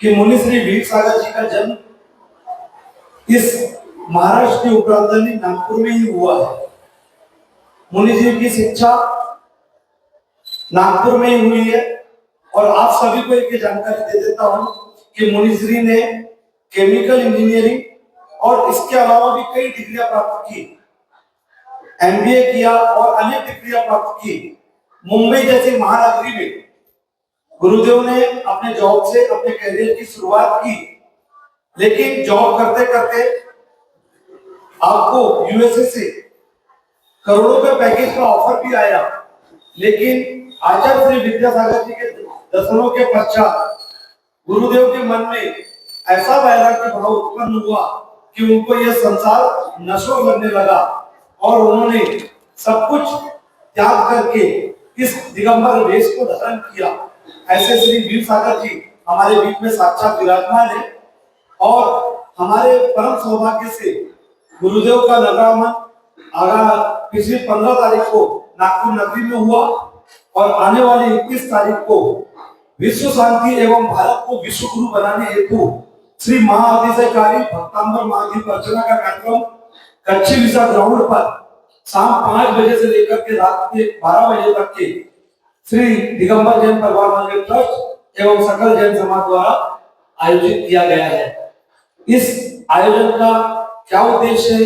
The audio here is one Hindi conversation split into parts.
कि मुनि श्री वीर सागर जी का जन्म इस महाराष्ट्र की उपराजधानी नागपुर में ही हुआ है। मुनि जी की शिक्षा नागपुर में ही हुई है और आप सभी को एक जानकारी दे देता हूं कि मुनि श्री ने केमिकल इंजीनियरिंग और इसके अलावा भी कई डिग्रियां प्राप्त की, एमबीए किया और अनेक डिग्रियां प्राप्त की। मुंबई जैसी महानगरी में गुरुदेव ने अपने जॉब से अपने करियर की शुरुआत की, लेकिन जॉब करते करते आपको यूएसए से करोड़ों के पैकेज का ऑफर भी आया, लेकिन आचार्य श्री विद्यासागर जी के दर्शनों के पश्चात गुरुदेव के मन में ऐसा वैराग्य भाव उत्पन्न हुआ कि उनको यह संसार नश्वर लगने लगा और उन्होंने सब कुछ त्याग करके इस दिगंबर वेश को धारण किया। ऐसे श्री वीर सागर जी हमारे बीच में साक्षात विराजमान है और हमारे परम सौभाग्य से गुरुदेव का नगरागमन पिछली 15 तारीख को नागपुर नगरी में हुआ और आने वाली 21 तारीख को विश्व शांति एवं भारत को विश्व गुरु बनाने हेतु श्री महाअतिशयकारी भक्तांबर महादीप अर्चना का कार्यक्रम कच्ची विसा ग्राउंड पर शाम 5 बजे से लेकर के रात के 12 बजे तक के श्री दिगंबर जैन परिवार मंदिर ट्रस्ट एवं सकल जैन समाज द्वारा आयोजित किया गया है। इस आयोजन का क्या उद्देश्य है,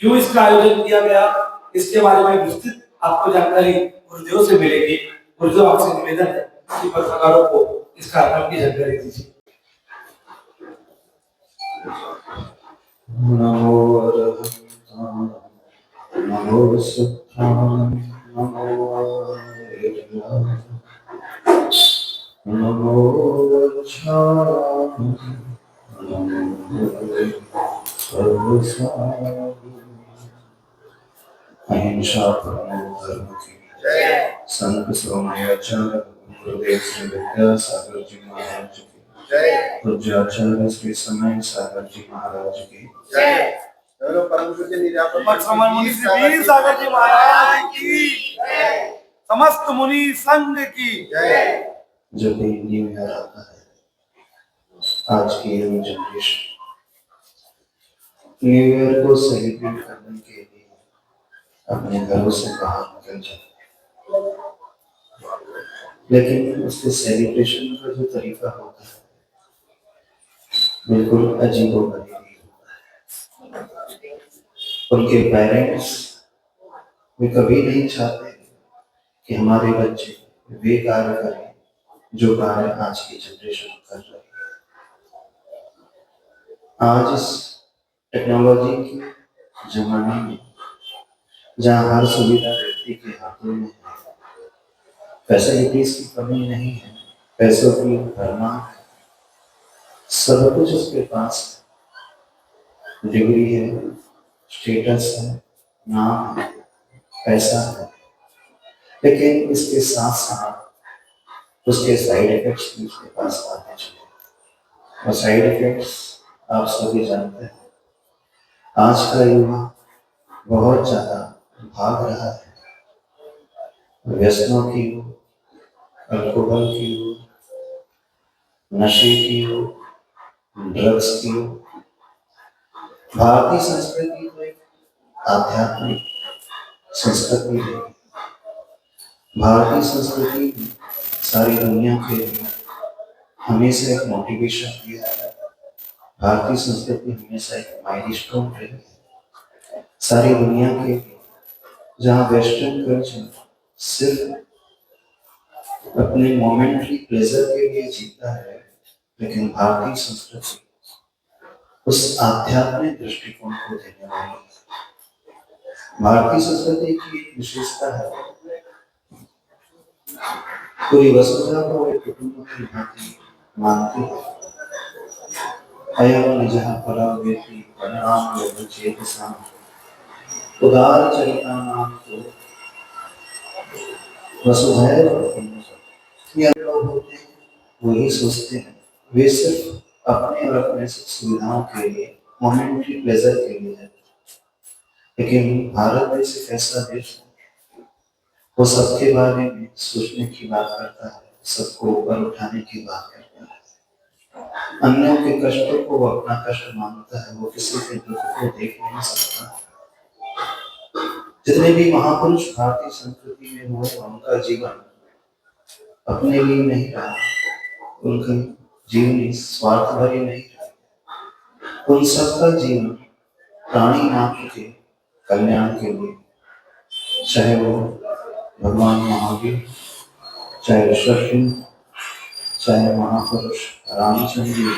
क्यों इसका आयोजन किया गया, इसके बारे में विस्तृत आपको जानकारी गुरुदेव से मिलेगी। गुरुदेव आपसे निवेदन है कि पत्रकारों को इस कार्यक्रम की जानकारी दीजिए। नमो नमो सत्तां नमो नमो वज्रां नमो सर्वसाधु। अहिंसा परमो धर्म की संत सोमयाचार्य गुरुदेव श्री विद्यासागर जी महाराज की पूज्याचार्य श्री समय सागर जी महाराज की परम पूज्य मुनि श्री वीर सागर जी महाराज की समस्त मुनि संघ की जब भी न्यू ईयर आता है, आज की यंग जनरेशन न्यू ईयर को सेलिब्रेट करने के लिए अपने घरों से बाहर निकल जाते हैं, लेकिन उसके सेलिब्रेशन का जो तरीका होता है बिल्कुल अजीबोगरीब होता है। उनके पेरेंट्स वे कभी नहीं चाहते कि हमारे बच्चे वे कार्य करें जो कार्य आज की जनरेशन कर रही है। आज इस टेक्नोलॉजी के जमाने में जहाँ हर सुविधा व्यक्ति के हाथों में है, फैसिलिटीज की कमी नहीं है, पैसों की भरमार है, सब कुछ उसके पास है, डिग्री है, स्टेटस है, नाम है, पैसा है, लेकिन इसके साथ साथ उसके साइड इफेक्ट्स भी उसके पास आते चले। और साइड इफेक्ट्स आप सभी जानते हैं, आज का युवा बहुत ज्यादा भाग रहा है व्यसनों की ओर, अल्कोहल की ओर, नशे की ओर, ड्रग्स की ओर। भारतीय संस्कृति तो एक आध्यात्मिक संस्कृति है। भारतीय संस्कृति सारी दुनिया के लिए हमेशा एक मोटिवेशन दिया है। भारतीय संस्कृति हमेशा एक माइलस्टोन रही है सारी दुनिया के लिए। जहाँ वेस्टर्न कल्चर सिर्फ अपने मोमेंटरी प्लेजर के लिए जीता है, लेकिन भारतीय संस्कृति उस आध्यात्मिक दृष्टिकोण को देने वाली है। भारतीय संस्कृति की एक विशेषता है, पूरी वसुधा को एक कुटुंब की भांति मानती है। अयं निजः परावेति परिणाम योगचेतसां उदार चरितानां तो वसुधैव कुटुम्बकम्। ये लोग होते हैं वही सोचते हैं, वे सिर्फ अपने और अपने सुविधाओं के लिए, मोमेंटरी प्लेजर के लिए है। लेकिन भारत देश एक ऐसा देश है, वो सबके बारे में सोचने की बात करता है, सबको ऊपर उठाने की बात करता है। अन्यों के कष्टों को वो अपना कष्ट मानता है, वो किसी के दुख को देख नहीं सकता। जितने भी महापुरुष भारतीय संस्कृति में हुए, उनका जीवन अपने लिए नहीं रहा, उनका जीवन स्वार्थ भरी नहीं रहा। उन सबका जीवन प्राणी मात्र के कल्याण के लिए, चाहे वो भगवान महावीर, चाहे ऋषभ, चाहे महापुरुष रामचंद्र जी,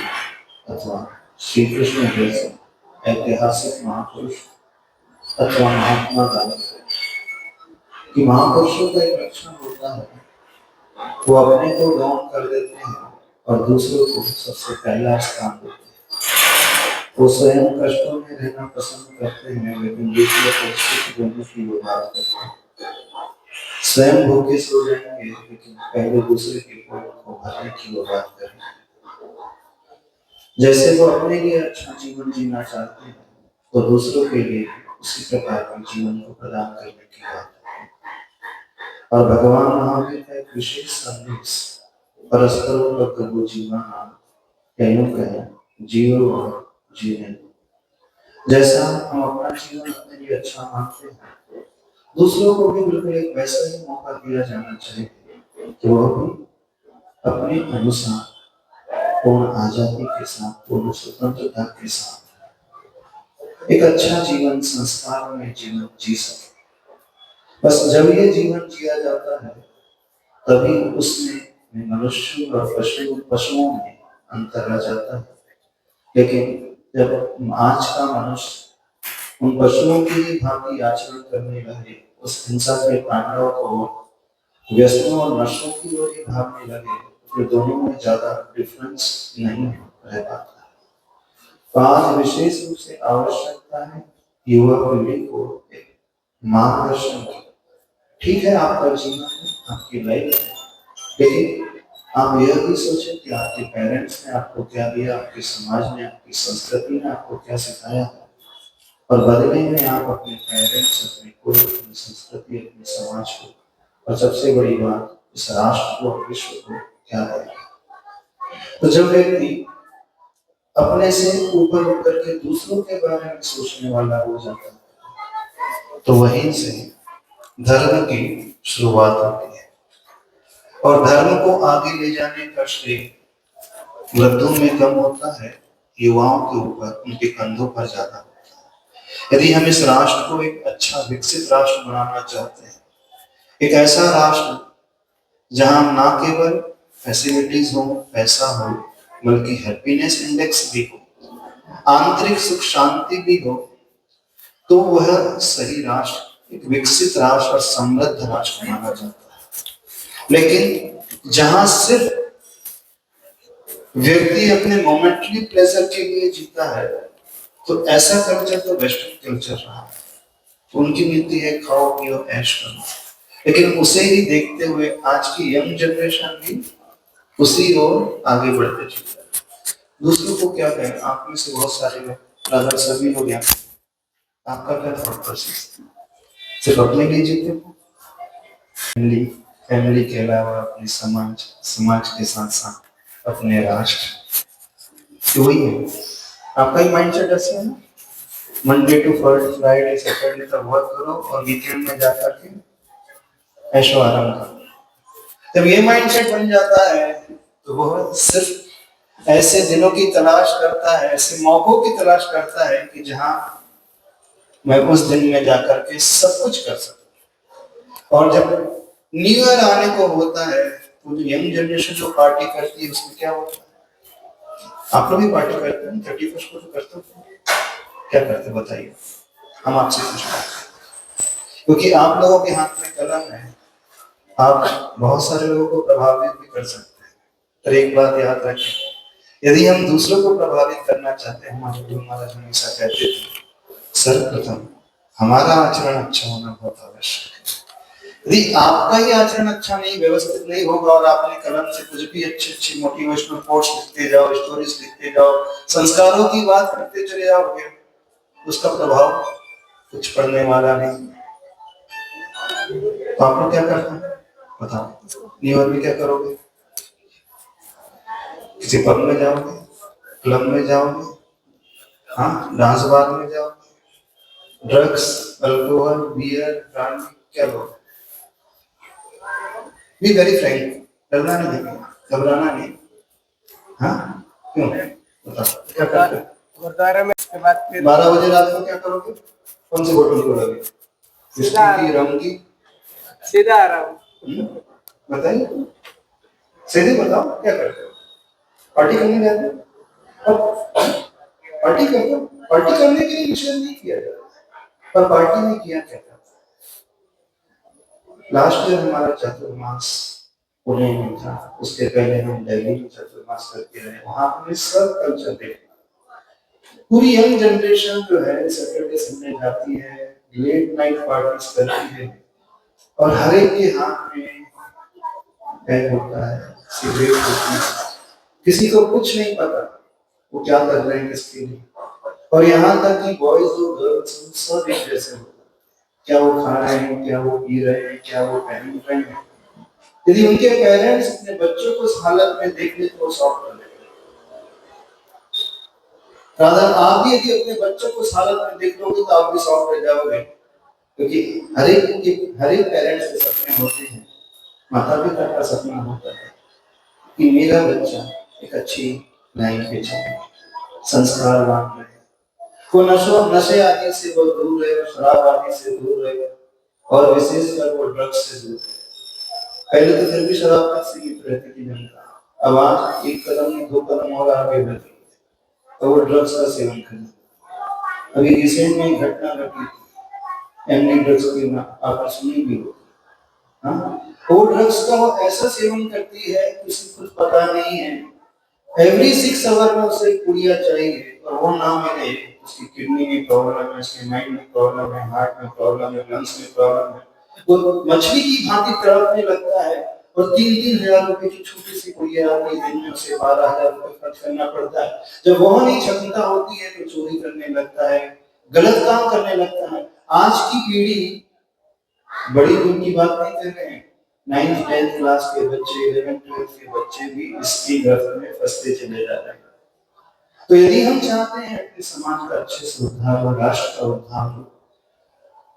अथवा श्री कृष्ण जैसे ऐतिहासिक महापुरुष, अथवा महात्मा गांधी, कि महापुरुषों का एक लक्षण होता है, वो अपने को गौण कर देते हैं और दूसरों को सबसे पहला स्थान देते हैं। वो स्वयं कष्टों में रहना पसंद करते हैं, लेकिन दूसरों को सुख देने की वो बात करते हैं। स्वयं भूखे सो जाएंगे, लेकिन पहले दूसरे के पेट को भरने की वो बात करेंगे। जैसे वो अपने लिए अच्छा जीवन जीना चाहते हैं, तो दूसरों के लिए उसी प्रकार के जीवन को प्रदान करने की बात है। और भगवान महावीर का एक विशेष संदेश, परस्पर जीवन कहें जीव और जीने। जैसा हम अपना जीवन अपने लिए अच्छा मानते हैं, दूसरों को भी बिल्कुल एक वैसा ही मौका दिया जाना चाहिए कि वो भी अपने अनुसार पूर्ण आजादी के साथ, पूर्ण स्वतंत्रता के साथ एक अच्छा जीवन संस्कार में जीवन जी सके। बस जब ये जीवन जिया जाता है, तभी उसमें मनुष्य और पशुओं में अंतर आ जाता है। लेकिन जब आज का मनुष्य उन पशुओं की ही भांति आचरण करने लगे, उस हिंसा के पांडवों को व्यसनों और नशों की ओर भागने लगे, तो दोनों में ज्यादा डिफरेंस नहीं रह पाता है। तो आज विशेष रूप से आवश्यकता है युवा पीढ़ी को एक मार्गदर्शन की। ठीक है, आपका जीवन है, आपकी लाइफ है, लेकिन आप यह भी सोचें कि आपके पेरेंट्स ने आपको क्या दिया, आपके समाज ने, आपकी संस्कृति ने आपको क्या सिखाया है, और बदले में आप अपने पेरेंट्स, अपने कुल, अपनी संस्कृति, अपने समाज को, और सबसे बड़ी बात इस राष्ट्र को, विश्व को क्या देगा। तो जब व्यक्ति अपने से ऊपर उठकर के दूसरों के बारे में सोचने वाला हो जाता है, तो वहीं से धर्म की शुरुआत होती है। और धर्म को आगे ले जाने का श्रेय वृद्धों में कम होता है, युवाओं के ऊपर, उनके कंधों पर ज्यादा होता है। यदि हम इस राष्ट्र को एक अच्छा विकसित राष्ट्र बनाना चाहते हैं, एक ऐसा राष्ट्र जहां ना केवल फैसिलिटीज हो, पैसा हो, बल्कि हैप्पीनेस इंडेक्स भी हो, आंतरिक सुख शांति भी हो, तो वह सही राष्ट्र, एक विकसित राष्ट्र और समृद्ध राष्ट्र माना जाता है। लेकिन जहां सिर्फ व्यक्ति अपने मोमेंटरी प्लेजर के लिए जीता है, तो ऐसा कल्चर तो वेस्टर्न कल्चर रहा है। उनकी नीति है खाओ पियो ऐश करो, लेकिन उसे ही देखते हुए आज की यंग जनरेशन भी उसी ओर आगे बढ़ते चलता है। दूसरों को क्या कहें, आप में से बहुत सारे लोग, लगभग सभी लोग यहाँ, आपका क्या थॉट प्रोसेस? सिर्फ अपने लिए जीते हो, फैमिली के अलावा अपने समाज के साथ साथ अपने राष्ट्र, तो वही है आपका ही माइंडसेट ऐसा है ना। मंडे टू फ्राइडे सैटरडे तक वर्क करो और वीकेंड में जाकर के ऐशो आराम करो। जब ये माइंडसेट बन जाता है, तो वह सिर्फ ऐसे दिनों की तलाश करता है, ऐसे मौकों की तलाश करता है कि जहां मैं उस दिन में जाकर के सब कुछ कर सकूं। और जब न्यू ईयर आने को होता है, तो जो यंग जनरेशन जो पार्टी करती है, उसमें क्या होता है? आप लोग भी पार्टी करते हैं, 31 को तो करते हो, क्या करते बताइए, हम आपसे पूछते हैं, क्योंकि आप लोगों के हाथ में कलम है, आप बहुत सारे लोगों को प्रभावित भी कर सकते हैं। पर एक बात याद रखें, यदि हम दूसरों को प्रभावित करना चाहते हैं, हमारे गुरु महाराज हमेशा कहते थे, सर्वप्रथम हमारा आचरण अच्छा होना बहुत आवश्यक है। यदि आपका ही आचरण अच्छा नहीं, व्यवस्थित नहीं होगा, और आपने कलम से कुछ भी अच्छी मोटिवेशनल कोट्स लिखते जाओ, स्टोरीज लिखते जाओ, संस्कारों की बात करते चले जाओगे, उसका प्रभाव कुछ पड़ने वाला नहीं। तो आप लोग क्या करते हैं बताओ, न्यू ईयर में क्या करोगे? किसी पब में जाओगे, क्लब में जाओगे, हाँ, डांस बार में जाओगे, ड्रग्स, अल्कोहल, बियर, ब्रांडी, क्या लोगे? बी वेरी फ्रैंक, डरना नहीं है, घबराना नहीं। हाँ, क्यों बताओ, क्या करते हो? गुरुद्वारा में इसके बाद फिर 12 बजे रात को क्या करोगे? कौन सी बोतल खोलोगे? विस्की की, रम की? सीधा आ रहा हूँ। बताइए, सीधे बताओ क्या करते हो? पार्टी करने जाते हो? पार्टी करते हो? पार्टी करने के लिए निषेध नहीं किया जाता, पर पार्टी में किया क्या था? लास्ट ईयर हमारा चतुर्मास पुणे में था, उसके पहले हम दिल्ली में चतुर्मास करके रहे, वहां हमने सब कल्चर देखा। पूरी यंग जनरेशन जो है सैटरडे संडे जाती है, लेट नाइट पार्टीज करती है, और हर एक के हाथ में पैक होता है, सिगरेट होती है, किसी को कुछ नहीं पता वो क्या कर रहे हैं किसके लिए। और यहाँ तक कि बॉयज और गर्ल्स सब एक जैसे होते हैं, क्या वो खा रहे हैं, क्या वो पी रहे हैं, क्या वो पहन रहे हैं। यदि उनके पेरेंट्स अपने बच्चों को इस हालत में देख ले तो वो शॉक कर लेंगे। राधा, आप भी यदि अपने बच्चों को इस हालत में देख लोगे तो आप भी शॉक रह जाओगे, क्योंकि हर एक पेरेंट्स के सपने होते हैं, माता पिता का सपना होता है कि मेरा बच्चा एक अच्छी लाइन पे चले, संस्कारवान रहे, वो नशे आदि से वो दूर रहे, शराब आदि से दूर रहे, और विशेषकर वो ड्रग्स से दूर रहे। पहले तो फिर भी शराब तक सीमित रहती थी जनता, अब आज एक कदम दो कदम और आगे बढ़ गई तो वो ड्रग्स का सेवन करते। अभी रिसेंट में घटना घटी थी, एमडी ड्रग्स की, आपने सुनी भी हो। हाँ, वो ड्रग्स का वो ऐसा सेवन करती है किसी कुछ पता नहीं है, एवरी 6 आवर में उसे एक पुड़िया चाहिए, और वो ना मिले, उसकी किडनी में प्रॉब्लम है, उसके माइंड में प्रॉब्लम है, हार्ट में प्रॉब्लम है, लंग्स में प्रॉब्लम है, वो मछली की भांति तड़पने लगता है, और 3-3 हजार रुपए की छोटी सी पुड़िया आती है, दिन में उसे 12,000 रुपए खर्च करना पड़ता है। जब वह नहीं क्षमता होती है तो चोरी करने लगता है, गलत काम करने लगता है। आज की पीढ़ी, बड़ी दूर की बात नहीं कर रहे हैं, 9th-10th क्लास के बच्चे, 11th-12th के बच्चे भी इसकी गिरफ्त में फंसते चले जा रहे हैं। तो यदि हम चाहते हैं कि समाज का अच्छे से उद्धार हो, राष्ट्र का उद्धार हो,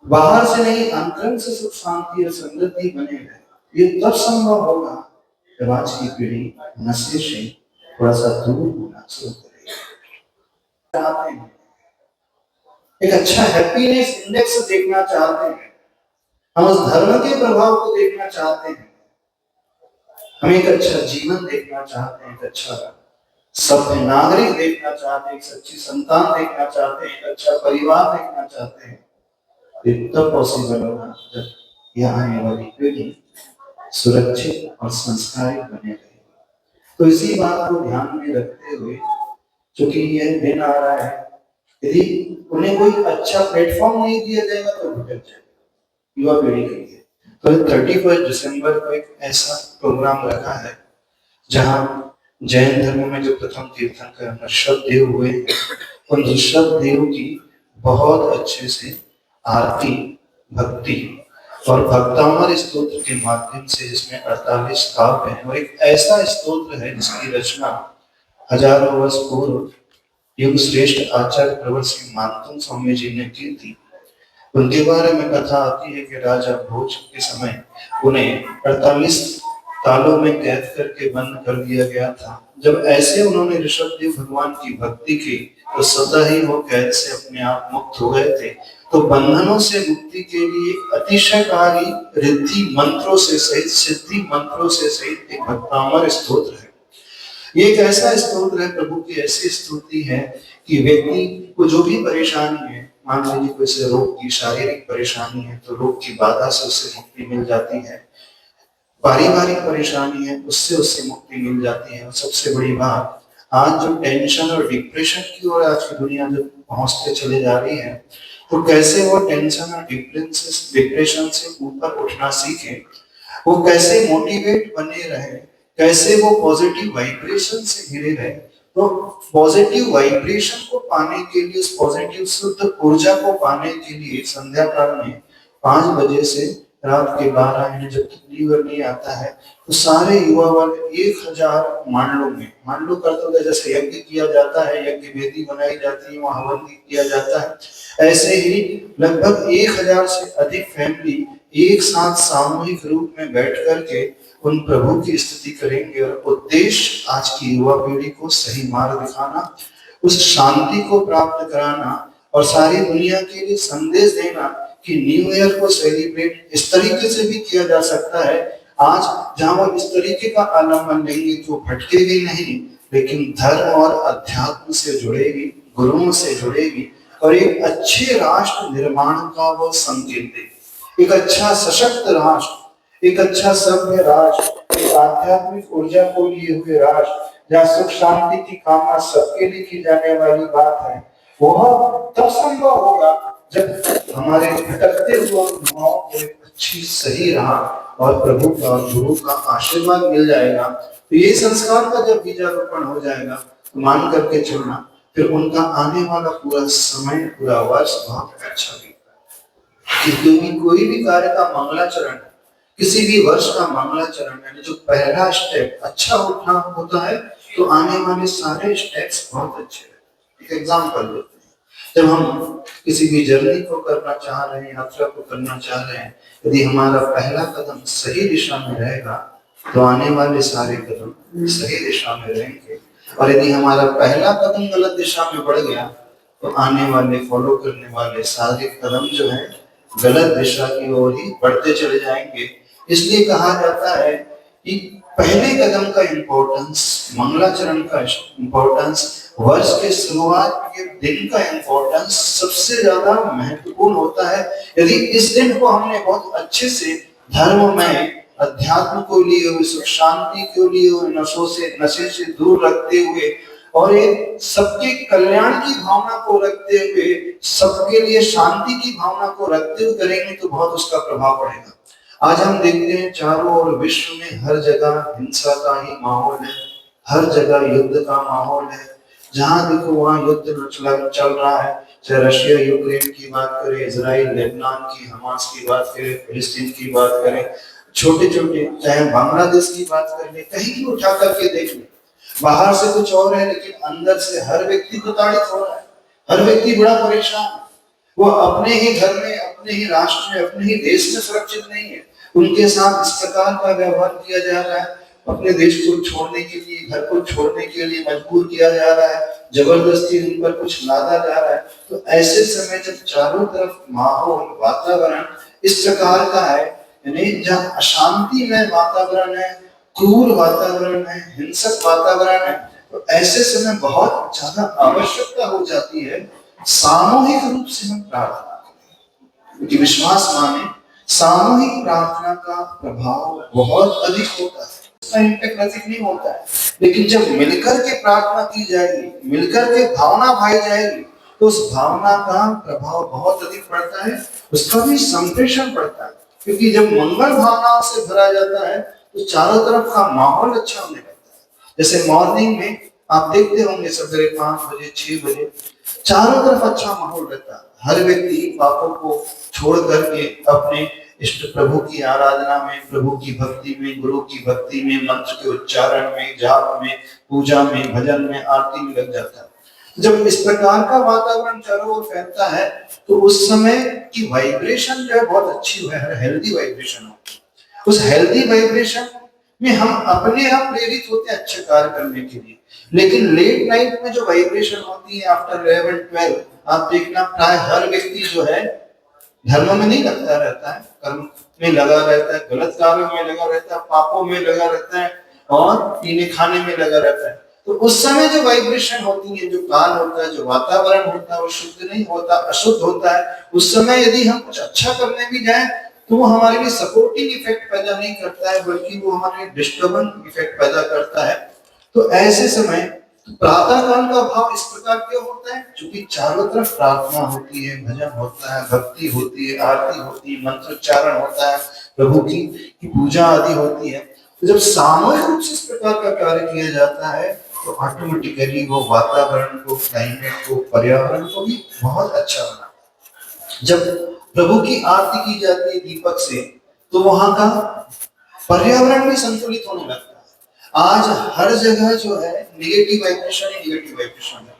बाहर से नहीं अंतरंग से सुख शांति और समृद्धि बने रहे, ये तब संभव होगा जब आज की पीढ़ी नशे से थोड़ा सा दूर होना शुरू करेगी। चाहते हैं एक अच्छा हैप्पीनेस इंडेक्स देखना चाहते हैं, हम उस धर्म के प्रभाव को देखना चाहते हैं, हम एक अच्छा जीवन देखना चाहते हैं, एक अच्छा सभ्य नागरिक देखना चाहते हैं, एक सच्ची संतान देखना चाहते हैं, एक अच्छा परिवार देखना चाहते हैं, ये तब पॉसिबल होगा जब यह आने वाली पीढ़ी सुरक्षित और संस्कारित बने रहे। तो इसी बात को ध्यान में रखते हुए, क्योंकि यह दिन आ रहा है, यदि उन्हें कोई अच्छा प्लेटफॉर्म नहीं दिया जाएगा तो भटक जाएगा युवा पीढ़ी के लिए। तो 31 दिसंबर को एक ऐसा प्रोग्राम रखा है जहां जैन धर्म में जो प्रथम तीर्थंकर ऋषभ देव हुए, उन ऋषभ देव की बहुत अच्छे से आरती, भक्ति और भक्तामर स्तोत्र के माध्यम से, जिसमें 48 काव्य हैं, और एक ऐसा स्तोत्र है जिसकी रचना हजारों वर्ष पूर्व युग श्रेष्ठ आचार्य प्रवर सिंह मानतुंग स्वामी जी ने की थी। उनके बारे में कथा आती है कि राजा भोज के समय उन्हें 48 तालों में कैद करके बंद कर दिया गया था। जब ऐसे उन्होंने ऋषभदेव भगवान की भक्ति की तो स्वतः ही वो कैद से अपने आप मुक्त हो गए थे। तो बंधनों से मुक्ति के लिए अतिशयकारी रिद्धि मंत्रों से सहित, सिद्धि मंत्रों से सहित एक भक्तामर स्तोत्र है। ये एक ऐसा स्तोत्र है, प्रभु की ऐसी स्तुति है कि व्यक्ति को जो भी परेशानी है, मान लीजिए कोई से रोग की शारीरिक परेशानी है तो रोग की बाधा से उससे मुक्ति मिल जाती है, पारिवारिक परेशानी है उससे मुक्ति मिल जाती है। और सबसे बड़ी बात, आज जो टेंशन और डिप्रेशन की ओर आज की दुनिया जो पहुंचते चले जा रही है, तो कैसे वो टेंशन और डिप्रेशन से ऊपर उठना सीखे, वो कैसे मोटिवेट बने रहे, कैसे वो पॉजिटिव वाइब्रेशन से घिरे रहे। तो पॉजिटिव वाइब्रेशन को पाने के लिए, उस पॉजिटिव शुद्ध ऊर्जा को पाने के लिए संध्या काल में 5 बजे से रात के 12 यानी जब लीवर नहीं आता है तो सारे युवा वर्ग 1000 मान लो करते होते, जैसे यज्ञ किया जाता है, यज्ञ वेदी बनाई जाती है, वहां हवन किया जाता है, ऐसे ही लगभग 1000 से अधिक फैमिली एक साथ सामूहिक रूप में बैठ करके उन प्रभु की स्तुति करेंगे। और उद्देश्य आज की युवा पीढ़ी को सही मार्ग दिखाना, उस शांति को प्राप्त कराना और सारी दुनिया के लिए संदेश देना कि न्यू ईयर को सेलिब्रेट इस तरीके से भी किया जा सकता है। आज जहां वो इस तरीके का आलम्बन लेंगे तो भटकेगी नहीं, लेकिन धर्म और अध्यात्म से जुड़ेगी, गुरुओं से जुड़ेगी और एक अच्छे राष्ट्र निर्माण का वो संकेत देगी। एक अच्छा सशक्त राष्ट्र, एक अच्छा सभ्य राष्ट्र, एक आध्यात्मिक ऊर्जा को लिए हुए राष्ट्र, जहाँ सुख शांति की कामना सबके लिए की जाने वाली बात है, वह तब संभव होगा जब हमारे भटकते हुए युवाओं को एक अच्छी सही राह और प्रभु का और गुरु का आशीर्वाद मिल जाएगा। तो ये संस्कार का जब बीजारोपण हो जाएगा तो मान करके चलना, फिर उनका आने वाला पूरा समय, पूरा वर्ष बहुत अच्छा बीतेगा। क्योंकि कोई भी कार्य का मंगलाचरण, किसी भी वर्ष का मंगलाचरण यानी जो पहला स्टेप अच्छा उठना होता है तो आने वाले सारे स्टेप्स बहुत अच्छे हैं। एक एग्जाम्पल लेते हैं, जब हम किसी भी जर्नी को करना चाह रहे हैं, यात्रा को करना चाह रहे हैं, यदि हमारा पहला कदम सही दिशा में रहेगा तो आने वाले सारे कदम सही दिशा में रहेंगे। और यदि हमारा पहला कदम गलत दिशा में बढ़ गया तो आने वाले फॉलो करने वाले सारे कदम जो है गलत दिशा की ओर ही बढ़ते चले जाएंगे। इसलिए कहा जाता है कि पहले कदम का इम्पोर्टेंस, मंगलाचरण का इम्पोर्टेंस, वर्ष के शुरुआत के दिन का इम्पोर्टेंस सबसे ज्यादा महत्वपूर्ण होता है। यदि इस दिन को हमने बहुत अच्छे से धर्म में, अध्यात्म को लिए हुए, सुख शांति को लिए हुए, नशे से दूर रखते हुए और एक सबके कल्याण की भावना को रखते हुए, सबके लिए शांति की भावना को रखते हुए करेंगे तो बहुत उसका प्रभाव पड़ेगा। आज हम देखते हैं चारों ओर विश्व में हर जगह हिंसा का ही माहौल है, हर जगह युद्ध का माहौल है। जहां देखो वहां युद्ध चल रहा है, चाहे रशिया यूक्रेन की बात करें, इजराइल लेबनान की, हमास की बात करें, फिलिस्तीन की बात करें, छोटे छोटे चाहे बांग्लादेश की बात कर ले, कहीं भी उठा करके देख ले, बाहर से कुछ और है लेकिन अंदर से हर व्यक्ति प्रताड़ित हो रहा है, हर व्यक्ति बड़ा परेशान है। वो अपने ही घर में, अपने ही राष्ट्र में, अपने ही देश में सुरक्षित नहीं है। उनके साथ इस प्रकार का व्यवहार किया जा रहा है, अपने देश को छोड़ने के लिए, घर को छोड़ने के लिए मजबूर किया जा रहा है, जबरदस्ती उन पर कुछ लादा जा रहा है। तो ऐसे समय जब चारों तरफ माहौल, वातावरण इस प्रकार का है, यानी जहाँ अशांति में वातावरण है, क्रूर वातावरण है, हिंसक वातावरण है, तो ऐसे समय बहुत ज्यादा आवश्यकता हो जाती है सामूहिक रूप से हम प्रार्थना करें। क्योंकि विश्वास माने सामूहिक प्रार्थना का प्रभाव बहुत अधिक होता है, उसका इम्पैक्ट अधिक नहीं होता है। लेकिन जब मिलकर के प्रार्थना की जाएगी, मिलकर के भावना भाई जाएगी, तो उस भावना का प्रभाव बहुत अधिक पड़ता है, उसका भी संप्रेषण पड़ता है। क्योंकि जब मंगल भावनाओं से भरा जाता है तो चारों तरफ का माहौल अच्छा होने लगता है। जैसे मॉर्निंग में आप देखते होंगे सवेरे 5 बजे 6 बजे चारों तरफ अच्छा माहौल रहता है। हर व्यक्ति पापों को छोड़ करके अपने इष्ट प्रभु की आराधना में, प्रभु की भक्ति में, गुरु की भक्ति में, मंत्र के उच्चारण में, जाप में, पूजा में, भजन में, आरती में लग जाता है। जब इस प्रकार का वातावरण चारों ओर फैलता है तो उस समय की वाइब्रेशन जो है बहुत अच्छी है, हेल्दी वाइब्रेशन होती है। उस हेल्दी वाइब्रेशन में हम अपने आप प्रेरित होते हैं अच्छे कार्य करने के लिए। लेकिन लेट नाइट में जो वाइब्रेशन होती है आफ्टर 11-12, आप देखना प्राय हर व्यक्ति जो है धर्म में नहीं लगता रहता है, कर्म में लगा रहता है, गलत कार्यों में लगा रहता है, पापों में लगा रहता है और पीने खाने में लगा रहता है। तो उस समय जो वाइब्रेशन होती है, जो काल होता है, जो वातावरण होता है, वो शुद्ध नहीं होता, अशुद्ध होता है। उस समय यदि हम कुछ अच्छा करने भी जाए तो वो हमारे लिए सपोर्टिंग इफेक्ट पैदा नहीं करता है, बल्कि वो हमारे लिए डिस्टर्बेंस इफेक्ट पैदा करता है। तो ऐसे समय प्रातः काल का भाव इस प्रकार क्यों होता है? क्योंकि चारों तरफ प्रार्थना होती है, भजन होता है, भक्ति होती है, आरती होती है, मंत्रोच्चारण होता है, प्रभु की पूजा आदि होती है। तो जब सामूहिक रूप से इस प्रकार का कार्य किया जाता है तो ऑटोमेटिकली वो वातावरण को, क्लाइमेट को, पर्यावरण को भी बहुत अच्छा बनाता है। जब प्रभु की आरती की जाती है दीपक से, तो वहां का पर्यावरण भी संतुलित होने लगता है। आज हर जगह जो है निगेटिव वाइब्रेशन ही निगेटिव वाइब्रेशन है,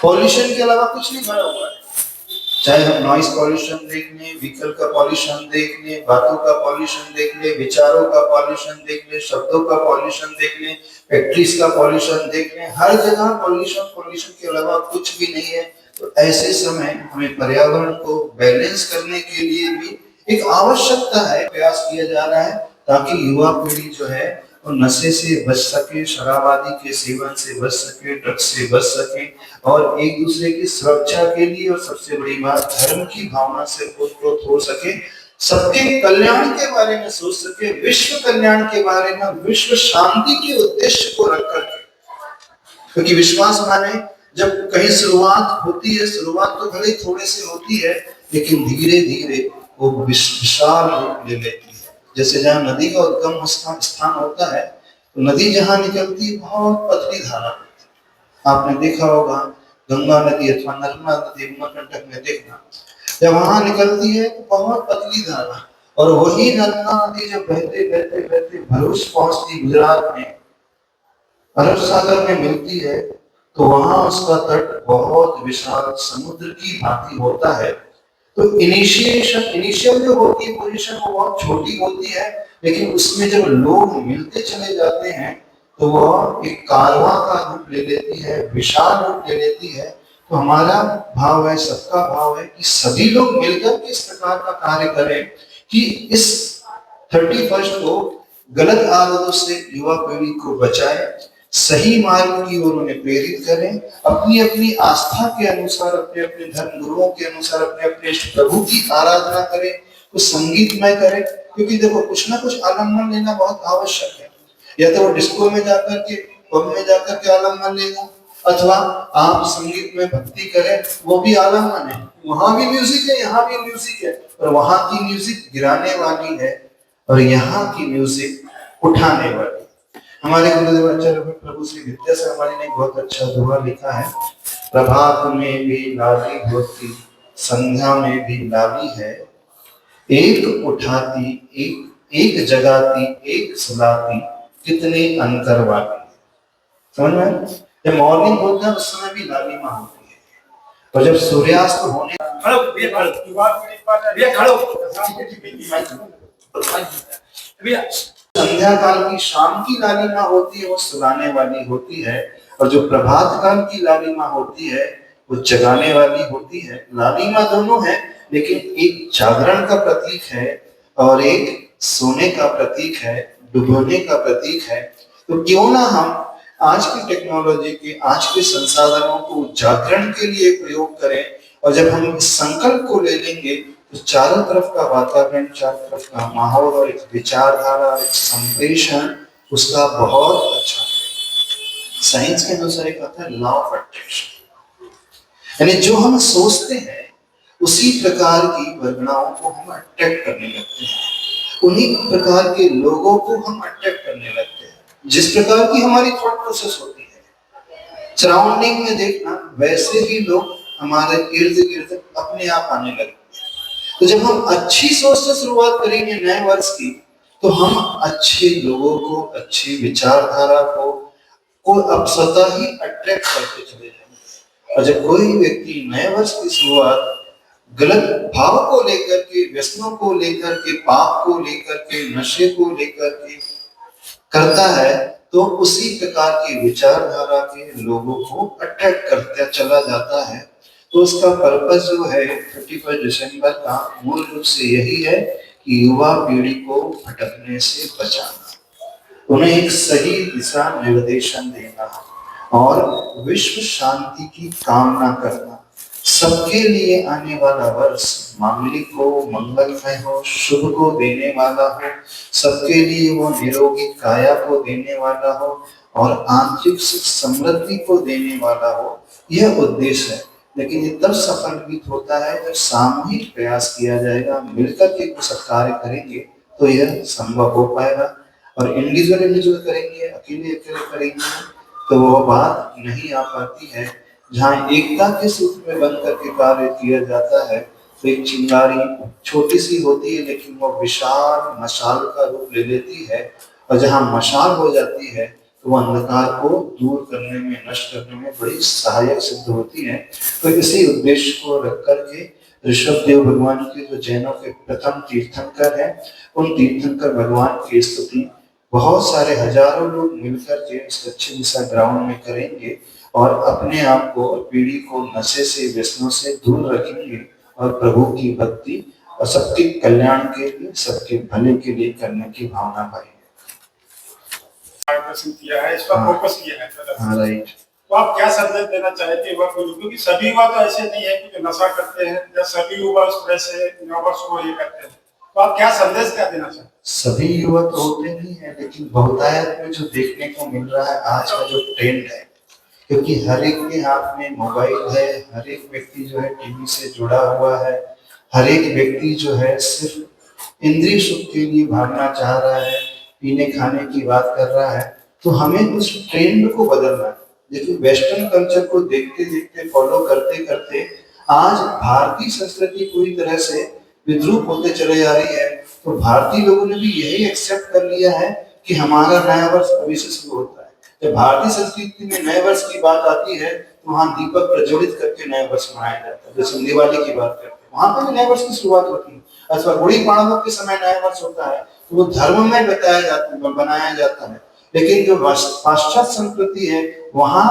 पॉल्यूशन के अलावा कुछ नहीं भरा हुआ है। चाहे हम नॉइस पॉल्यूशन देख लें, व्हीकल का पॉल्यूशन देख लें, बातों का पॉल्यूशन देख लें, विचारों का पॉल्यूशन देख लें, शब्दों का पॉल्यूशन देख लें, फैक्ट्रीज का पॉल्यूशन देख लें, हर जगह पॉल्यूशन, पॉल्यूशन के अलावा कुछ भी नहीं है। तो ऐसे समय हमें पर्यावरण को बैलेंस करने के लिए भी एक आवश्यकता है, प्रयास किया जा रहा है ताकि युवा पीढ़ी जो है वो नशे से बच सके, शराब आदि के सेवन से बच सके, ड्रग्स से बच सके और एक दूसरे की सुरक्षा के लिए और सबसे बड़ी बात धर्म की भावना से ओतप्रोत हो सके, सबके कल्याण के बारे में सोच सके, विश्व कल्याण के बारे में, विश्व शांति के उद्देश्य को रख करके। क्योंकि विश्वास माने जब कहीं शुरुआत होती है, शुरुआत तो भले थोड़े से होती है लेकिन धीरे धीरे वो विशाल रूप ले लेती है। जैसे जहाँ नदी का उद्गम स्थान होता है तो नदी जहाँ निकलती है बहुत पतली धारा होती है। आपने देखा होगा गंगा नदी अथवा नर्मदा नदी अमरकंटक में देखना, जब वहां निकलती है तो बहुत पतली धारा, और वही नर्मदा नदी जब बहते बहते बहते भरूच पहुंचती गुजरात में, अरब सागर में मिलती है तो वहां उसका तट बहुत विशाल समुद्र की भांति होता है। तो इनिशियल जो होती है पोजीशन वो बहुत छोटी होती है, लेकिन उसमें जब लोग मिलते चले जाते हैं तो वह एक कारवां का रूप ले लेती है, विशाल रूप ले लेती है। तो हमारा भाव है, सबका भाव है कि सभी लोग मिलकर के इस प्रकार का कार्य करें कि इस 31 को गलत आदतों से युवा पीढ़ी को बचाए, सही मार्ग की ओर उन्हें प्रेरित करें, अपनी अपनी आस्था के अनुसार, अपने अपने धर्म गुरुओं के अनुसार अपने अपने इष्ट प्रभु की आराधना करें, कुछ संगीतमय करें। क्योंकि देखो कुछ ना कुछ आलम्बन लेना बहुत आवश्यक है। या तो वो डिस्को में जाकर के, पब में जाकर के आलम्बन लेगा, अथवा आप संगीत में भक्ति करें, वो भी आलम्बन है। वहां भी म्यूजिक है, यहाँ भी म्यूजिक है, और वहां की म्यूजिक गिराने वाली है और यहाँ की म्यूजिक उठाने वाली। हमारे गुरुदेव आचार्य प्रभु श्री विद्यासागर जी ने बहुत अच्छा दोहा लिखा है, प्रभात में भी लाली होती, संध्या में भी लाली है, एक उठाती एक जगाती एक सुलाती, कितने अंतर वाली। समझ में? जब मॉर्निंग होता है उस समय भी लालिमा होती है, और जब सूर्यास्त होने संध्या काल की शाम की लालिमा होती है वो सुलाने वाली होती है, और जो प्रभात काल की लालिमा होती है वो जगाने वाली होती है। लालिमा दोनों है, लेकिन एक जागरण का प्रतीक है और एक सोने का प्रतीक है, डुबोने का प्रतीक है। तो क्यों ना हम आज की टेक्नोलॉजी के, आज के संसाधनों को जागरण के लिए प्रयोग करें, और जब हम इस संकल्प को ले लेंगे तो चारों तरफ का वातावरण, चारों तरफ का माहौल और एक विचारधारा, एक संप्रेषण उसका बहुत अच्छा है। साइंस के अनुसार एक आता है लॉ ऑफ अट्रैक्शन, यानी जो हम सोचते हैं उसी प्रकार की वर्गणाओं को हम अट्रैक्ट करने लगते हैं, उन्हीं प्रकार के लोगों को हम अट्रैक्ट करने लगते हैं। जिस प्रकार की हमारी थॉट प्रोसेस होती है सराउंडिंग में देखना, वैसे ही लोग हमारे इर्द गिर्द अपने आप आने लगते हैं। तो जब हम अच्छी सोच से शुरुआत करेंगे नए वर्ष की, तो हम अच्छे लोगों को, अच्छी विचारधारा को अब स्वतः ही अट्रैक्ट करते चले जाएंगे। और जब कोई व्यक्ति नए वर्ष की शुरुआत गलत भाव को लेकर के, व्यसनों को लेकर के, पाप को लेकर के, नशे को लेकर के करता है, तो उसी प्रकार की विचारधारा के लोगों को अट्रैक्ट करता चला जाता है। तो उसका पर्पस जो है 31 दिसंबर का मूल रूप से यही है कि युवा पीढ़ी को भटकने से बचाना, उन्हें एक सही दिशा निर्देशन देना और विश्व शांति की कामना करना। सबके लिए आने वाला वर्ष मांगलिक हो, मंगलमय हो, शुभ को देने वाला हो, सबके लिए वो निरोगी काया को देने वाला हो और आंतरिक समृद्धि को देने वाला हो, यह उद्देश्य है। लेकिन ये तब सफल होता है जब सामूहिक प्रयास किया जाएगा, मिलकर के कुछ कार्य करेंगे तो यह संभव हो पाएगा। और इंडिविजुअल करेंगे, अकेले करेंगे तो वह बात नहीं आ पाती है। जहाँ एकता के सूत्र में बन करके कार्य किया जाता है तो एक चिंगारी छोटी सी होती है लेकिन वो विशाल मशाल का रूप ले लेती है, और जहाँ मशाल हो जाती है तो वो अंधकार को दूर करने में, नष्ट करने में बड़ी सहायक सिद्ध होती है। तो इसी उद्देश्य को रख करके ऋषभ देव भगवान के जो जैनों के प्रथम तीर्थंकर हैं, उन तीर्थंकर भगवान की स्तुति बहुत सारे हजारों लोग मिलकर के इस कच्चे दिशा ग्राउंड में करेंगे और अपने आप को और पीढ़ी को नशे से, व्यसनों से दूर रखेंगे और प्रभु की भक्ति और सबके कल्याण के लिए, सबके भले के लिए करने की भावना पाएंगे। मार्गदर्शन किया है, इस पर फोकस किया है। हाँ, राइट। तो आप क्या संदेश देना चाहते युवा को, क्योंकि सभी युवा तो ऐसे नहीं है कि जो नशा करते हैं, या सभी युवा उस तरह से नौबर्स को ये करते हैं, तो आप क्या संदेश क्या देना चाहते हैं? सभी युवा तो होते नहीं है, लेकिन बहुतायत में जो देखने को मिल रहा है आज का जो ट्रेंड है, क्योंकि हर एक के हाथ में मोबाइल है, हर एक व्यक्ति जो है टीवी से जुड़ा हुआ है, हर एक व्यक्ति जो है सिर्फ इंद्रिय सुख के लिए भागना चाह रहा है, पीने खाने की बात कर रहा है। तो हमें उस ट्रेंड को बदलना है। देखिए, वेस्टर्न कल्चर को देखते देखते, फॉलो करते करते आज भारतीय संस्कृति पूरी तरह से विद्रूप होते चले जा रही है। तो भारतीय लोगों ने भी यही एक्सेप्ट कर लिया है कि हमारा नया वर्ष अभी से शुरू होता है। जब भारतीय संस्कृति में नए वर्ष की बात आती है तो वहाँ दीपक प्रज्वलित करके नया वर्ष मनाया जाता है। जैसे दिवाली की बात करते हैं, वहां पर भी नए वर्ष की शुरुआत होती है। अथवा गुड़ी पड़वा के समय नया वर्ष होता है तो वो धर्म में बताया जाता है, बनाया जाता है। लेकिन जो पाश्चात्य संस्कृति है वहाँ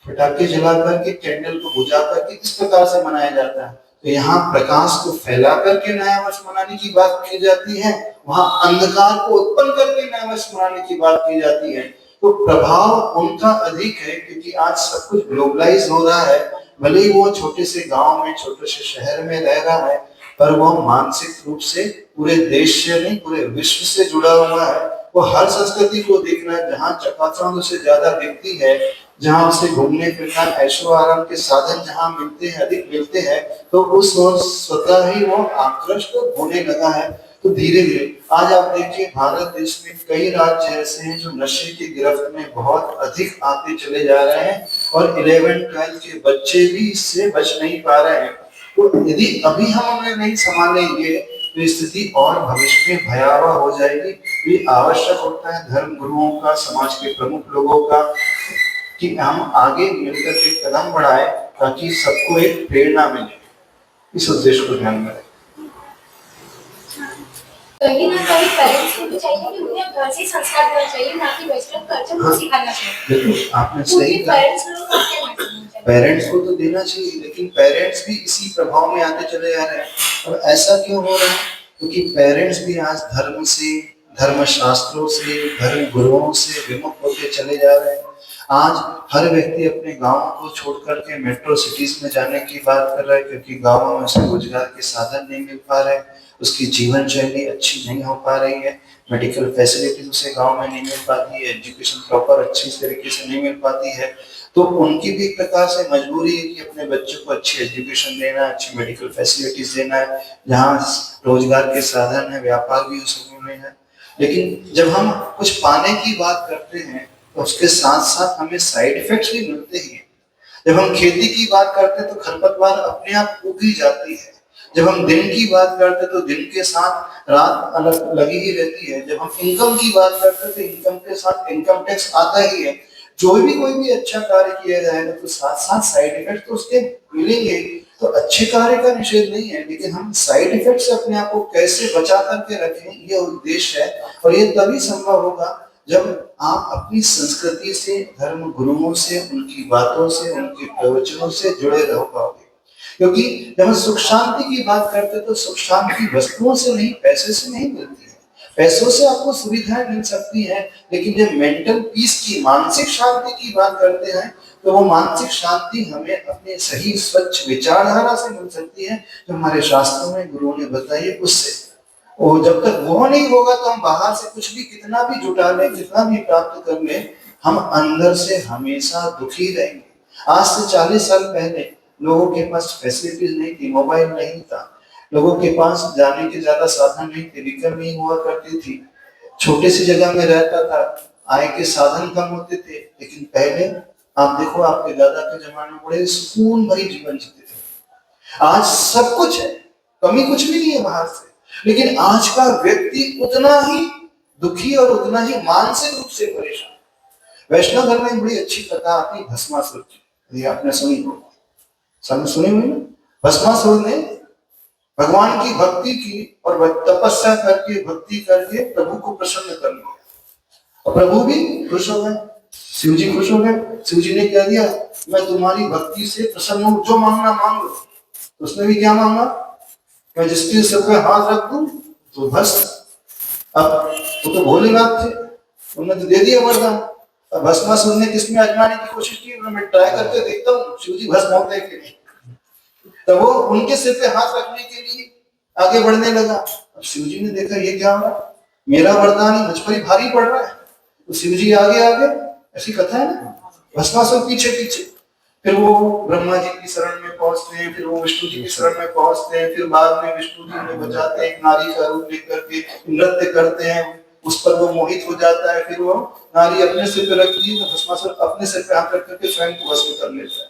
पटाखे जला करके, कैंडल को बुझा करके इस प्रकार से मनाया जाता है। तो यहाँ प्रकाश को फैला करके नया वर्ष मनाने की बात की जाती है, वहाँ अंधकार को उत्पन्न करके नया वर्ष मनाने की बात की जाती है। तो प्रभाव उनका अधिक है, क्योंकि आज सब कुछ ग्लोबलाइज हो रहा है। भले ही वो छोटे से गांव में, छोटे से शहर में रह रहा है, पर वो मानसिक रूप से पूरे देश से नहीं, पूरे विश्व से जुड़ा हुआ है। वो हर संस्कृति को देख रहा है। जहाँ चकाचौंध से ज्यादा व्यक्ति है, जहाँ उसे घूमने फिरना, ऐशो आराम के साधन जहाँ मिलते हैं, अधिक मिलते हैं, तो उस ओर स्वतः ही वो आकृष्ट होने लगा है। तो धीरे धीरे आज आप देखिए, भारत देश में कई राज्य ऐसे हैं जो नशे की गिरफ्त में बहुत अधिक आते चले जा रहे हैं, और 11-12 के बच्चे भी इससे बच नहीं पा रहे हैं। तो यदि अभी हम उन्हें नहीं संभालेंगे तो स्थिति और भविष्य में भयावह हो जाएगी। ये आवश्यक होता है धर्म गुरुओं का, समाज के प्रमुख लोगों का, कि हम आगे मिलकर के कदम बढ़ाएं ताकि सबको एक प्रेरणा मिले। इस उद्देश्य को ध्यान में रखें। कहीं ना कहीं पेरेंट्स को भी चाहिए कि उन्हें घर से संस्कार देना चाहिए, ना कि वेस्टर्न कल्चर को सिखाना चाहिए। देखो, आपने सही कहा, पेरेंट्स को तो देना चाहिए, लेकिन पेरेंट्स भी इसी प्रभाव में आते चले जा रहे हैं। और ऐसा क्यों हो रहा है? क्योंकि पेरेंट्स भी आज धर्म से, धर्म शास्त्रों से, धर्म गुरुओं से विमुख होते चले जा रहे हैं। आज हर व्यक्ति अपने गांव को छोड़ करके मेट्रो सिटीज में जाने की बात कर रहा है, क्योंकि गांवों में उसे रोजगार के साधन नहीं मिल पा रहे, उसकी जीवन शैली अच्छी नहीं हो पा रही है, मेडिकल फैसिलिटीज उसे गांव में नहीं मिल पाती है, एजुकेशन प्रॉपर अच्छी तरीके से नहीं मिल पाती है। तो उनकी भी एक प्रकार से मजबूरी है कि अपने बच्चों को अच्छी एजुकेशन देना है, अच्छी मेडिकल फैसिलिटीज देना है, जहाँ रोजगार के साधन है, व्यापार भी उस में है। लेकिन जब हम कुछ पाने की बात करते हैं तो उसके साथ साथ हमें साइड इफेक्ट्स भी मिलते ही हैं। जब हम खेती की बात करते हैं तो खरपतवार अपने आप उगी जाती है। जब हम दिन की बात करते हैं तो दिन के साथ रात अलग लगी ही रहती है। जब हम इनकम की बात करते हैं तो इनकम के साथ इनकम टैक्स आता ही है। जो भी कोई भी अच्छा कार्य किया जाएगा तो साथ साथ साइड इफेक्ट तो उसके मिलेंगे। तो अच्छे कार्य का निषेध नहीं है, लेकिन हम साइड इफेक्ट से अपने आप को कैसे बचा करके रखें, ये उद्देश्य है। और ये तभी संभव होगा जब आप अपनी संस्कृति से, धर्म गुरुओं से, उनकी बातों से, उनके प्रवचनों से जुड़े रह पाओगे। क्योंकि जब हम सुख शांति की बात करते हैं तो सुख शांति वस्तुओं से नहीं, पैसे से नहीं मिलती है। पैसों से आपको सुविधाएं मिल सकती है, लेकिन जब मेंटल पीस की, मानसिक शांति की बात करते हैं तो वो मानसिक शांति हमें अपने सही स्वच्छ विचारधारा से मिल सकती है, जो हमारे शास्त्रों में गुरुओं ने बताई है उससे। और जब तक वो नहीं होगा तो हम बाहर से कुछ भी, कितना भी जुटा लें, कितना भी प्राप्त कर लें, हम अंदर से हमेशा दुखी रहेंगे। आज से 40 साल पहले लोगों के पास फैसिलिटीज नहीं थी, मोबाइल नहीं था, लोगों के पास जाने के ज्यादा साधन नहीं थे, व्हीकल नहीं हुआ करती थी, छोटे सी जगह में रहता था, आय के साधन कम होते थे। लेकिन पहले आप देखो, आपके दादा के जमाने में बड़े सुकून भरी जीवन जीते थे। आज सब कुछ है, कमी कुछ भी नहीं है बाहर से, लेकिन आज का व्यक्ति उतना ही दुखी और उतना ही मानसिक रूप से परेशान। वैष्णव धर्म में बड़ी अच्छी कथा आती है भस्मासुर की, ये आपने सुनी हो, सब सुनी हुई ना। भस्मासुर ने भगवान की भक्ति की और तपस्या करके भक्ति करके प्रभु को प्रसन्न कर लिया, और प्रभु भी खुश हो गए, शिव जी खुश हो गए। शिव जी ने कह दिया मैं तुम्हारी भक्ति से प्रसन्न हूं, जो मांगना मांग लो। तो उसने भी क्या मांगा, मैं जिसके सिर पे हाथ रख दूं तो भस्म। अब वो तो भोलेनाथ थे, उन्होंने तो दे दिया वरदान। अब भस्मासुर ने किसमें आजमाने की कोशिश की, मैं ट्राई करके देखता हूँ शिव जी भस्म होते हैं कि नहीं। तब वो उनके सिर पे हाथ रखने के लिए आगे बढ़ने लगा। अब शिव जी ने देखा ये क्या हो रहा, मेरा वरदान ही मुझ पर ही भारी पड़ रहा है, तो शिव जी आगे आगे, ऐसी कथा है ना, भस्मासुर पीछे पीछे। फिर वो ब्रह्मा जी की शरण में पहुंचते हैं, फिर वो विष्णु जी की शरण में पहुंचते हैं, फिर बाद में विष्णु जी उन्हें बचाते हैं, एक नारी का रूप लेकर के नृत्य करते हैं, उस पर वो मोहित हो जाता है। फिर वो नारी अपने सिर पे रखती है तो भस्मासुर अपने सिर पे हाथ रख करके स्वयं को भस्म कर लेता है।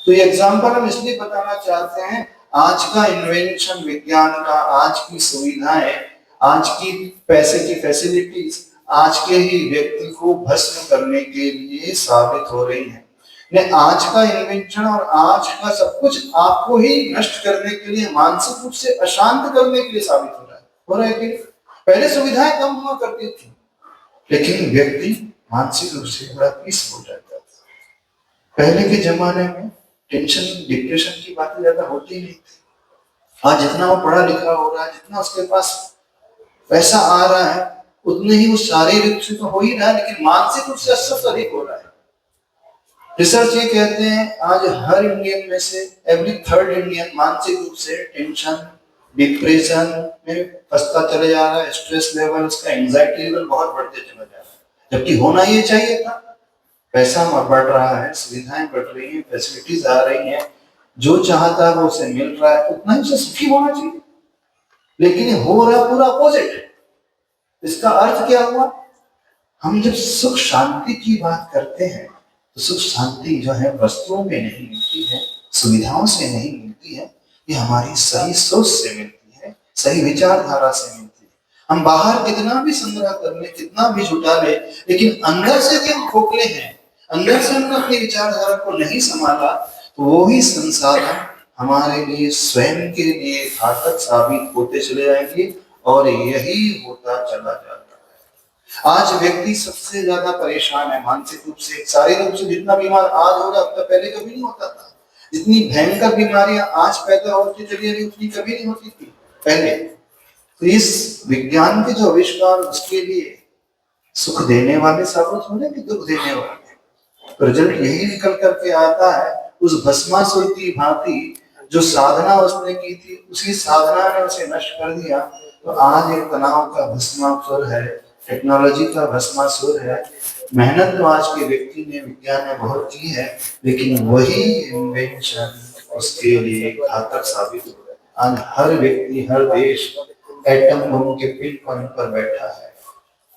तो ये एग्जाम्पल हम इसलिए बताना चाहते हैं, आज का इन्वेंशन विज्ञान का, आज की सुविधाएं, आज की पैसे की फैसिलिटीज आज के ही व्यक्ति को भस्म करने के लिए साबित हो रही है। आज का इन्वेंशन और आज का सब कुछ आपको ही नष्ट करने के लिए, मानसिक रूप से अशांत करने के लिए साबित हो रहा है कि पहले सुविधाएं कम हुआ करती थी, लेकिन व्यक्ति मानसिक रूप से बड़ा पीसफुल रहता था। पहले के जमाने में टेंशन डिप्रेशन की बातें ज्यादा होती नहीं थी। आज जितना वो पढ़ा लिखा हो रहा है, जितना उसके पास पैसा आ रहा है, उतने ही वो शारीरिक रूप से तो हो ही रहा है, लेकिन मानसिक रूप से अस्वस्थ अधिक हो रहा है। रिसर्च ये कहते हैं आज हर इंडियन में से एवरी थर्ड इंडियन मानसिक रूप से टेंशन डिप्रेशन में फंसता चले जा रहा है। स्ट्रेस लेवल, उसका एंजाइटी लेवल बहुत बढ़ते चला जा रहा है, जबकि होना ये चाहिए था। पैसा बढ़ रहा है, सुविधाएं बढ़ रही हैं, फैसिलिटीज आ रही हैं, जो चाहता है वो उसे मिल रहा है, उतना ही उसे सुखी होना चाहिए, लेकिन हो रहा पूरा अपोजिट। इसका अर्थ क्या हुआ, हम जब सुख शांति की बात करते हैं तो सुख शांति जो है वस्तुओं में नहीं मिलती है, सुविधाओं से नहीं मिलती है, ये हमारी सही सोच से मिलती है, सही विचारधारा से मिलती है। हम बाहर कितना भी संग्रह कर ले, कितना भी जुटा ले, लेकिन अंदर से भी हम खोखले हैं, अंदर से हमने अपनी विचारधारा को नहीं संभाला, तो वो ही संसाधन हमारे लिए स्वयं के लिए घातक साबित होते चले जाएंगे, और यही होता चला जाता है। आज व्यक्ति सबसे ज्यादा परेशान है मानसिक रूप से, शारीरिक रूप से जितना बीमार आज हो रहा है, पहले कभी नहीं होता था। जितनी भयंकर बीमारियां आज पैदा होती चली रही, उतनी कभी नहीं होती थी पहले। तो इस विज्ञान के जो आविष्कार, उसके लिए सुख देने वाले साबित होने कि दुख देने वाले, तो रिजल्ट यही निकल करके आता है। उस भस्मासुर की भांति जो साधना उसने की थी, उसी साधना ने उसे नष्ट कर दिया। तो आज एक तनाव का भस्मासुर है, टेक्नोलॉजी का भस्मासुर है। मेहनत तो आज के व्यक्ति ने, विज्ञान ने बहुत की है, लेकिन वही इन्वेंशन उसके लिए घातक साबित हो रहा है। आज हर व्यक्ति, हर देश एटम बम के पिन पॉइंट पर बैठा है,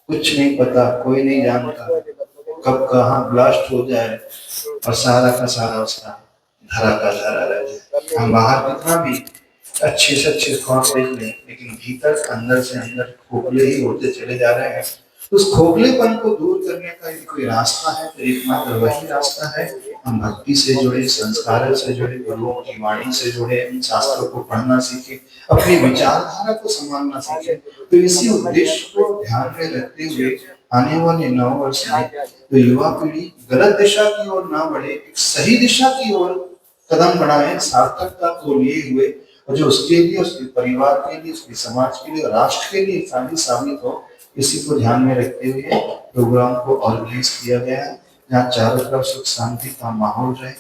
कुछ नहीं पता, कोई नहीं जानता कब कहाँ ब्लास्ट हो जाए और सारा का सारा उसका धरा का धरा रह जाए। हम बाहर कितना भी अच्छे से अच्छे थॉट देख लें, लेकिन भीतर अंदर से अंदर खोखले ही होते चले जा रहे हैं। तो उस खोखलेपन को दूर करने का यदि कोई रास्ता है तो एकमात्र वही रास्ता है, हम भक्ति से जुड़े, संस्कार से जुड़े, गुरुओं की वाणी से जुड़े, शास्त्रों को पढ़ना सीखे, अपनी विचारधारा को संभालना सीखे। तो इसी उद्देश्य को ध्यान में रखते हुए आने वाले 9 वर्ष में तो युवा पीढ़ी गलत दिशा की ओर ना बढ़े, एक सही दिशा की ओर कदम बढ़ाए, सार्थकता को लिए हुए, और जो उसके लिए, उसके परिवार के लिए, उसके समाज के लिए, राष्ट्र के लिए साबित हो, इसी को ध्यान में रखते हुए प्रोग्राम को ऑर्गेनाइज किया गया है, जहाँ चारों तरफ सुख शांति का माहौल रहे,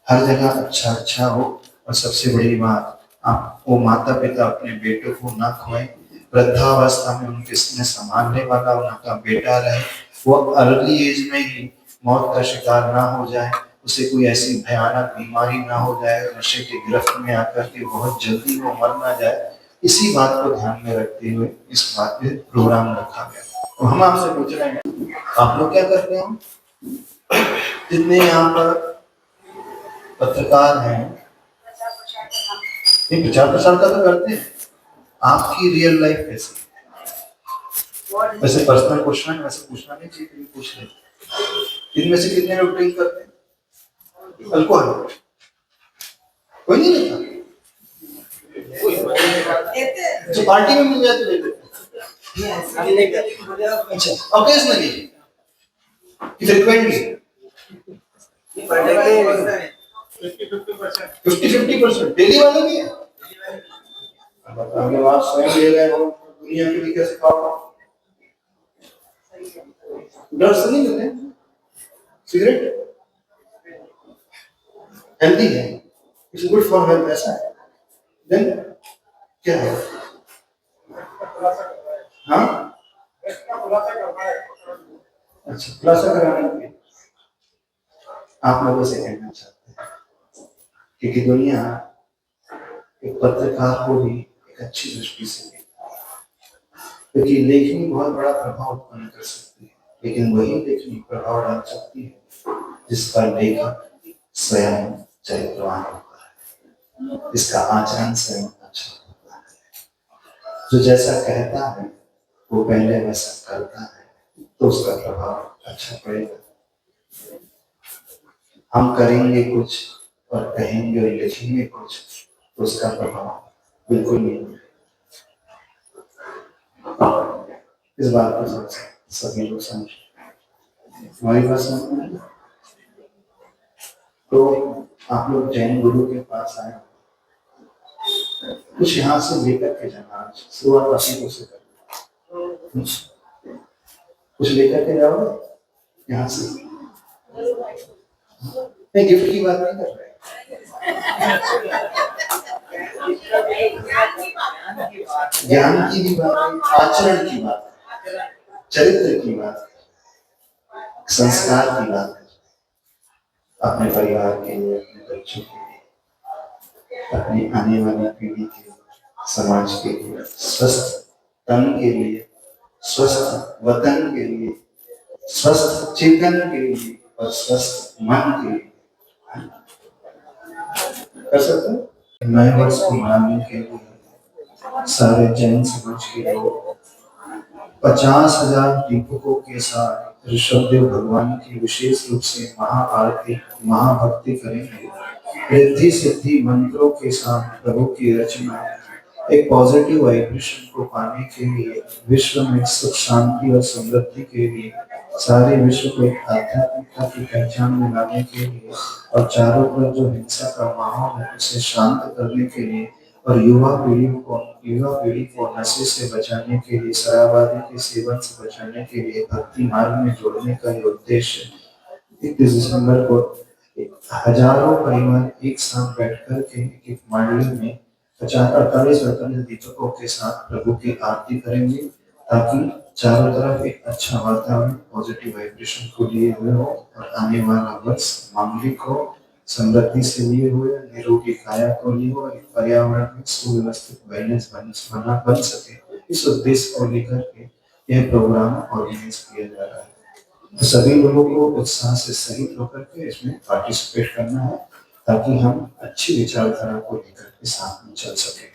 हर जगह अच्छा हो। और सबसे बड़ी बात, आप वो माता पिता अपने बेटों को ना खोएं, वृद्धावस्था में उनके संभालने वाला उनका बेटा रहे, वो अर्ली एज में ही मौत का शिकार ना हो जाए, उसे कोई ऐसी भयानक बीमारी ना हो जाए, नशे की गिरफ्त में आकर के बहुत जल्दी वो मर ना जाए। इसी बात को ध्यान में रखते हुए इस बात पे प्रोग्राम रखा गया। तो हम आपसे पूछ रहे हैं, आप लोग क्या करते हो? जितने यहाँ पर पत्रकार हैं, नहीं, प्रचार प्रसार का तो करते हैं। आपकी रियल लाइफ कैसी है? वैसे पर्सनल क्वेश्चन है, वैसे पूछना नहीं चाहिए, कभी पूछ ले। इनमें से कितने लोग ड्रिंक करते हैं अल्कोहल? कोई नहीं लेता। जो पार्टी में मिल जाए तो ले लेते। अच्छा, ओकेजनली फ्रीक्वेंटली 50-50% डेली वाले भी है। अब आप स्वयं ले रहे हो, दुनिया के लिए कैसे खाओ? ड्रग्स नहीं लेते, सिगरेट हेल्दी है, इट्स गुड फॉर हेल्थ, ऐसा है। देन क्या है? हाँ, अच्छा, खुलासा कराने के लिए आप लोगों से कहना चाहते हैं क्योंकि दुनिया एक पत्रकार को भी एक अच्छी दृष्टि से देखता है, क्योंकि लेखनी बहुत बड़ा प्रभाव उत्पन्न कर सकती है, लेकिन वही लेखनी प्रभाव डाल सकती है जिसका लेखक स्वयं चरित्रवान होता है, जिसका आचरण स्वयं अच्छा होता है, जो जैसा कहता है वो पहले वैसा करता है, तो उसका प्रभाव अच्छा पड़ेगा। हम करेंगे कुछ और कहेंगे और लिखेंगे कुछ, तो उसका प्रभाव बिल्कुल नहीं होगा। इस बात को सभी लोग समझ, हमारी बात समझ में आई? तो आप लोग जैन गुरु के पास आए, कुछ यहाँ से लेकर के जाना, शुरुआत अपनी को से करना, कुछ लेकर के जाओ यहाँ से। नहीं, गिफ्ट की बात नहीं कर रहे, ज्ञान की भी बात है, आचरण की बात है, चरित्र की बात है, संस्कार की बात है, अपने परिवार के लिए, अपने बच्चों के लिए, अपनी आने वाली पीढ़ी के लिए, समाज के लिए, स्वस्थ तन के लिए, स्वस्थ वतन के लिए, स्वस्थ चेतन के लिए और स्वस्थ मन के लिए कर सकते हैं। नए वर्ष को मनाने के लिए सारे जैन समाज के लोग 50,000 दीपकों के साथ ऋषभदेव भगवान की विशेष रूप से महाआरती महाभक्ति करेंगे। रिद्धि सिद्धि मंत्रों के साथ प्रभु की रचना, एक पॉजिटिव वाइब्रेशन को पाने के लिए, विश्व में सुख शांति और समृद्धि के लिए, सारे विश्व को एक आध्यात्मिकता की पहचान में लाने के लिए और चारों तरफ जो हिंसा का माहौल है उसे शांत करने के लिए और युवा पीढ़ी को नशे से बचाने के लिए, शराब आदि के सेवन से बचाने के लिए भक्ति मार्ग में जोड़ने का ये उद्देश्य। 31 दिसंबर को हजारों परिवार एक साथ बैठकर के एक मंडली में 48 दीपकों के साथ प्रभु की आरती करेंगे, ताकि चारों तरफ एक अच्छा वातावरण, पॉजिटिव वाइब्रेशन को लिए हुए हो और आने वाला वर्ष मांगलिक हो, समृद्धि से लिए हुए, निरोगी काया को लिए हो, एक पर्यावरण में सुव्यवस्थित बैलेंस बन सके। इस उद्देश्य को लेकर के यह प्रोग्राम ऑर्गेनाइज किया जा रहा है। तो सभी लोगों को उत्साह से सहित होकर के इसमें पार्टिसिपेट करना है, ताकि हम अच्छी विचारधारा को लेकर के साथ में चल सके।